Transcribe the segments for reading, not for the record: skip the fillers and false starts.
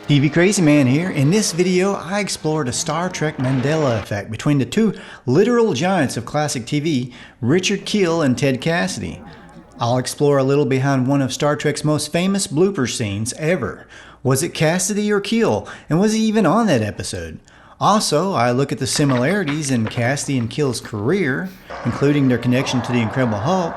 TV Crazy Man here. In this video, I explored a Star Trek Mandela effect between the two literal giants of classic TV, Richard Kiel and Ted Cassidy. I'll explore a little behind one of Star Trek's most famous blooper scenes ever. Was it Cassidy or Kiel, and was he even on that episode? Also, I look at the similarities in Cassidy and Kiel's career, including their connection to the Incredible Hulk,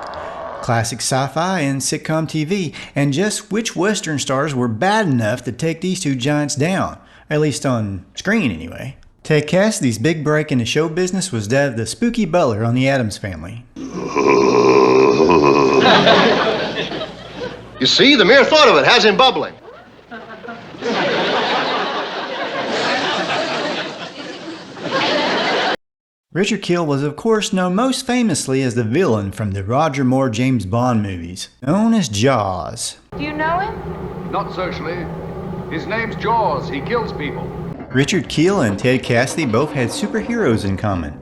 classic sci-fi and sitcom TV, and just which Western stars were bad enough to take these two giants down, at least on screen anyway. Ted Cassidy's big break in the show business was that of the spooky butler on the Addams Family. You see, the mere thought of it has him bubbling. Richard Kiel was of course known most famously as the villain from the Roger Moore James Bond movies, known as Jaws. Do you know him? Not socially. His name's Jaws. He kills people. Richard Kiel and Ted Cassidy both had superheroes in common.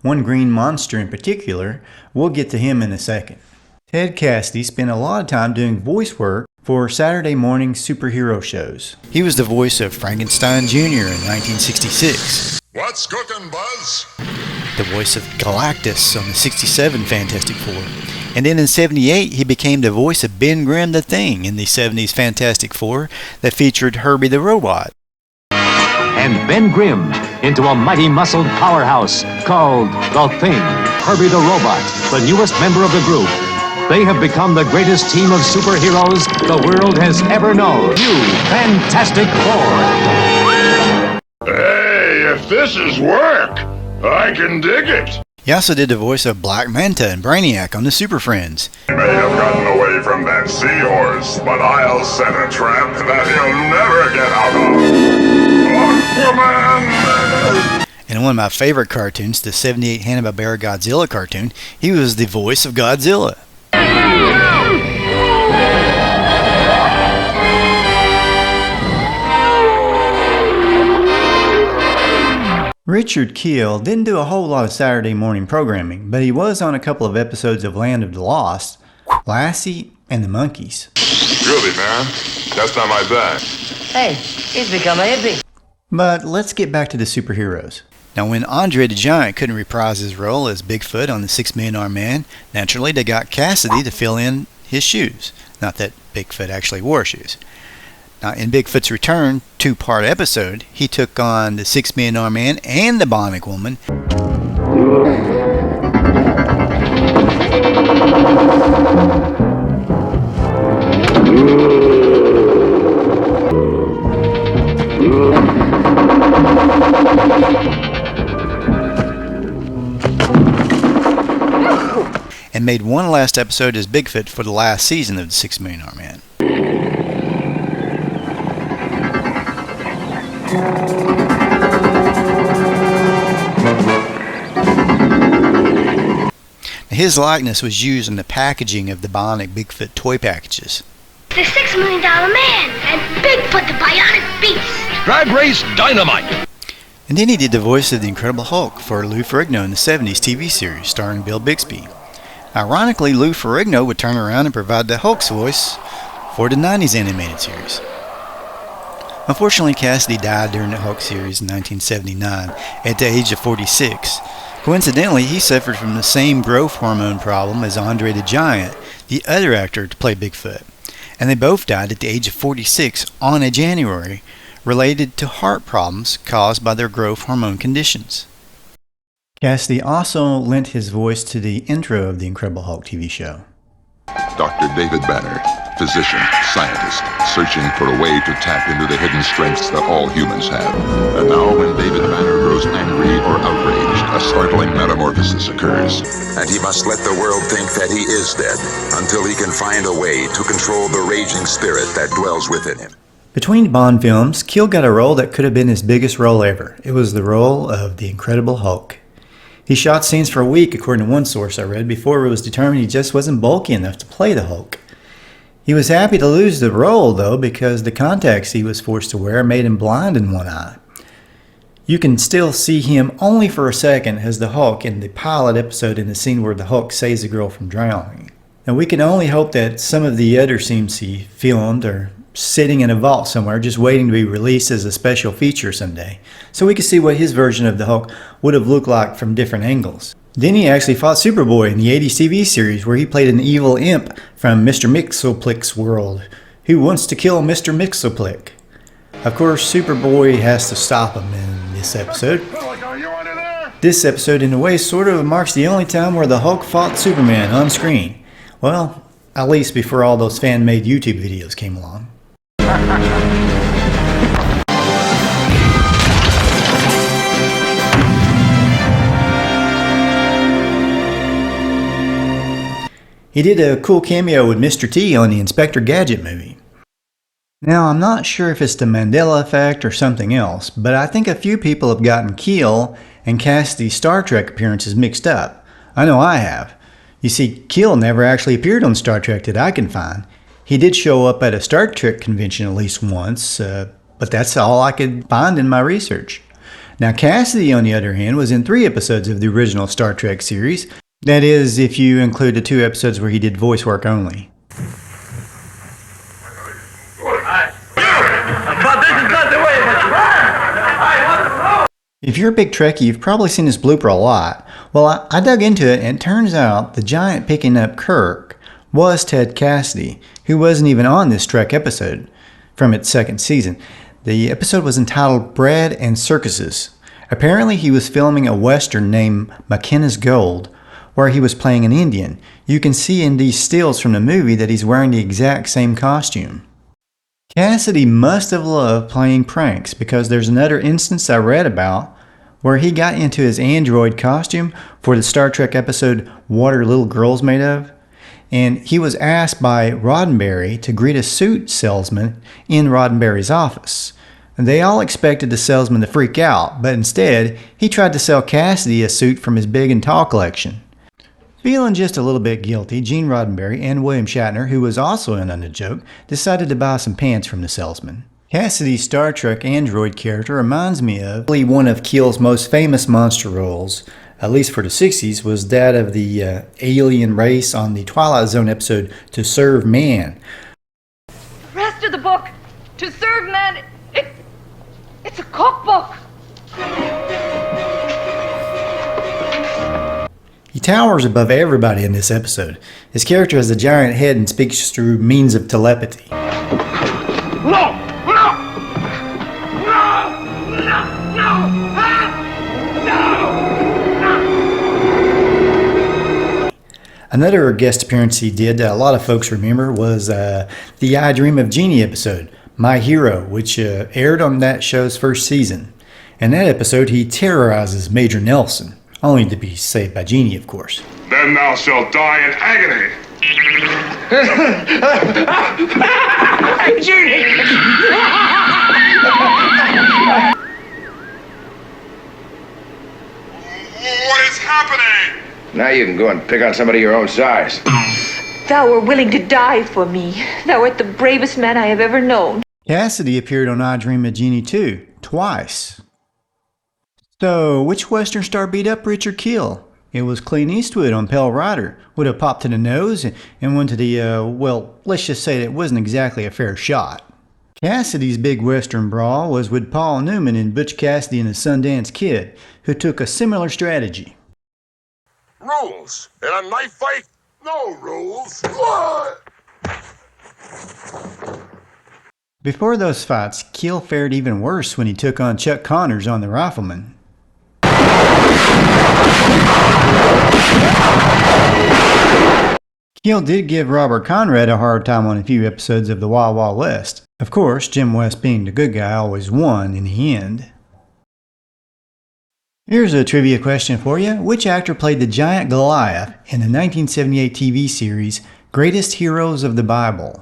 One green monster in particular. We'll get to him in a second. Ted Cassidy spent a lot of time doing voice work for Saturday morning superhero shows. He was the voice of Frankenstein Jr. in 1966. What's cooking, Buzz? The voice of Galactus on the 67 Fantastic Four. And then in 78, he became the voice of Ben Grimm the Thing in the 70s Fantastic Four that featured Herbie the Robot. And Ben Grimm into a mighty muscled powerhouse called The Thing. Herbie the Robot, the newest member of the group. They have become the greatest team of superheroes the world has ever known. You Fantastic Four. Hey, if this is work, I can dig it. He also did the voice of Black Manta and Brainiac on the Super Friends. He may have gotten away from that seahorse, but I'll set a trap that he'll never get out of. Aquaman! In one of my favorite cartoons, the 78 Hanna-Barbera Godzilla cartoon, he was the voice of Godzilla. Richard Kiel didn't do a whole lot of Saturday morning programming, but he was on a couple of episodes of Land of the Lost, Lassie, and the Monkeys. Really, man? That's not my bag. Hey, he's become a hippie. But let's get back to the superheroes. Now, when Andre the Giant couldn't reprise his role as Bigfoot on the 6 Million Armed Man, naturally they got Cassidy to fill in his shoes. Not that Bigfoot actually wore shoes. Now, in Bigfoot's Return 2-part episode, he took on the 6 Million Armed Man and the Bionic Woman. And made one last episode as Bigfoot for the last season of the 6 Million Armed Man. His likeness was used in the packaging of the Bionic Bigfoot toy packages. The $6 million man and Bigfoot the Bionic Beast. Drag race dynamite. And then he did the voice of the Incredible Hulk for Lou Ferrigno in the 70s TV series starring Bill Bixby. Ironically, Lou Ferrigno would turn around and provide the Hulk's voice for the 90s animated series. Unfortunately, Cassidy died during the Hulk series in 1979 at the age of 46. Coincidentally, he suffered from the same growth hormone problem as Andre the Giant, the other actor to play Bigfoot. And they both died at the age of 46 on a January, related to heart problems caused by their growth hormone conditions. Cassidy also lent his voice to the intro of the Incredible Hulk TV show. Dr. David Banner, physician, scientist, searching for a way to tap into the hidden strengths that all humans have. And now when David Banner grows angry or outraged, a startling metamorphosis occurs. And he must let the world think that he is dead until he can find a way to control the raging spirit that dwells within him. Between Bond films, Kiel got a role that could have been his biggest role ever. It was the role of the Incredible Hulk. He shot scenes for a week, according to one source I read, before it was determined he just wasn't bulky enough to play the Hulk. He was happy to lose the role, though, because the contacts he was forced to wear made him blind in one eye. You can still see him only for a second as the Hulk in the pilot episode in the scene where the Hulk saves the girl from drowning. Now, we can only hope that some of the other scenes he filmed, or sitting in a vault somewhere just waiting to be released as a special feature someday, so we could see what his version of the Hulk would have looked like from different angles. Then he actually fought Superboy in the 80s TV series, where he played an evil imp from Mr. Mxyzptlk's world who wants to kill Mr. Mxyzptlk. Of course, Superboy has to stop him in this episode. This episode, in a way, sort of marks the only time where the Hulk fought Superman on screen. Well, at least before all those fan-made YouTube videos came along. He did a cool cameo with Mr. T on the Inspector Gadget movie. Now, I'm not sure if it's the Mandela effect or something else, but I think a few people have gotten Kiel and Cassidy's Star Trek appearances mixed up. I know I have. You see, Kiel never actually appeared on Star Trek that I can find. He did show up at a Star Trek convention at least once, but that's all I could find in my research. Now, Cassidy, on the other hand, was in 3 episodes of the original Star Trek series. That is, if you include the 2 episodes where he did voice work only. If you're a big Trekkie, you've probably seen this blooper a lot. Well, I dug into it, and it turns out the giant picking up Kirk was Ted Cassidy, who wasn't even on this Trek episode from its 2nd season. The episode was entitled Bread and Circuses. Apparently he was filming a western named McKenna's Gold, where he was playing an Indian. You can see in these stills from the movie that he's wearing the exact same costume. Cassidy must have loved playing pranks, because there's another instance I read about where he got into his android costume for the Star Trek episode What Are Little Girls Made Of? And he was asked by Roddenberry to greet a suit salesman in Roddenberry's office. And they all expected the salesman to freak out, but instead he tried to sell Cassidy a suit from his Big and Tall collection. Feeling just a little bit guilty, Gene Roddenberry and William Shatner, who was also in on the joke, decided to buy some pants from the salesman. Cassidy's Star Trek android character reminds me of one of Kiel's most famous monster roles, at least for the 60s, was that of the alien race on the Twilight Zone episode To Serve Man. The rest of the book, To Serve Man, it's a cookbook. He towers above everybody in this episode. His character has a giant head and speaks through means of telepathy. No! No! No! No! No! No! Another guest appearance he did that a lot of folks remember was the I Dream of Jeannie episode, My Hero, which aired on that show's 1st season. In that episode, he terrorizes Major Nelson, only to be saved by Jeannie, of course. Then thou shalt die in agony. Judy! What is happening? Now you can go and pick on somebody your own size. Thou were willing to die for me. Thou art the bravest man I have ever known. Cassidy appeared on I Dream of Jeannie too, twice. So, which Western star beat up Richard Kiel? It was Clint Eastwood on Pale Rider, with a pop to the nose and one to the, well, let's just say that it wasn't exactly a fair shot. Cassidy's big Western brawl was with Paul Newman in Butch Cassidy and the Sundance Kid, who took a similar strategy. Rules. In a knife fight, no rules. Before those fights, Kiel fared even worse when he took on Chuck Connors on The Rifleman. Kiel did give Robert Conrad a hard time on a few episodes of The Wild Wild West. Of course, Jim West, being the good guy, always won in the end. Here's a trivia question for you. Which actor played the giant Goliath in the 1978 TV series Greatest Heroes of the Bible?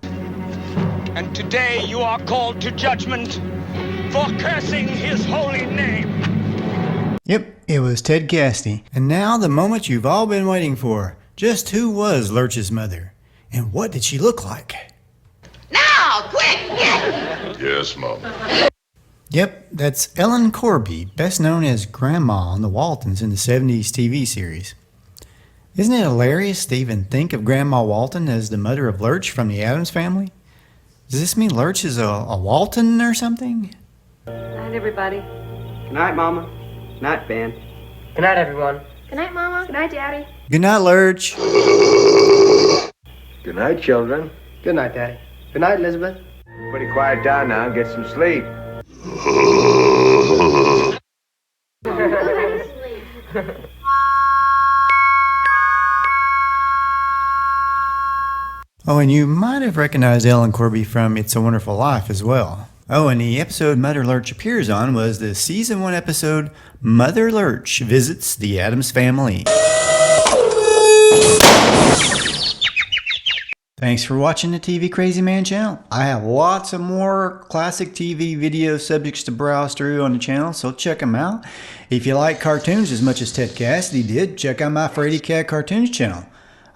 And today you are called to judgment for cursing his holy name. Yep, it was Ted Cassidy. And now the moment you've all been waiting for. Just who was Lurch's mother? And what did she look like? Now, quick! Yes, Mom. Yep, that's Ellen Corby, best known as Grandma on the Waltons in the 70s TV series. Isn't it hilarious to even think of Grandma Walton as the mother of Lurch from the Addams Family? Does this mean Lurch is a Walton or something? Good night, everybody. Good night, Mama. Good night, Ben. Good night, everyone. Good night, Mama. Good night, Daddy. Good night, Lurch. Good night, children. Good night, Daddy. Good night, Elizabeth. Everybody quiet down now and get some sleep. Oh, and you might have recognized Ellen Corby from It's a Wonderful Life as well. Oh, and the episode Mother Lurch appears on was the Season 1 episode, Mother Lurch Visits the Addams Family. Thanks for watching the TV Crazy Man channel. I have lots of more classic TV video subjects to browse through on the channel, so check them out. If you like cartoons as much as Ted Cassidy did, check out my Freddy Cat Cartoons channel.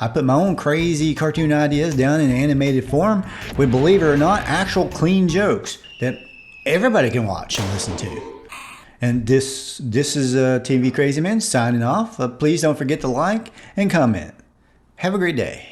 I put my own crazy cartoon ideas down in animated form with, believe it or not, actual clean jokes that everybody can watch and listen to. And this is TV Crazy Man signing off. Please don't forget to like and comment. Have a great day.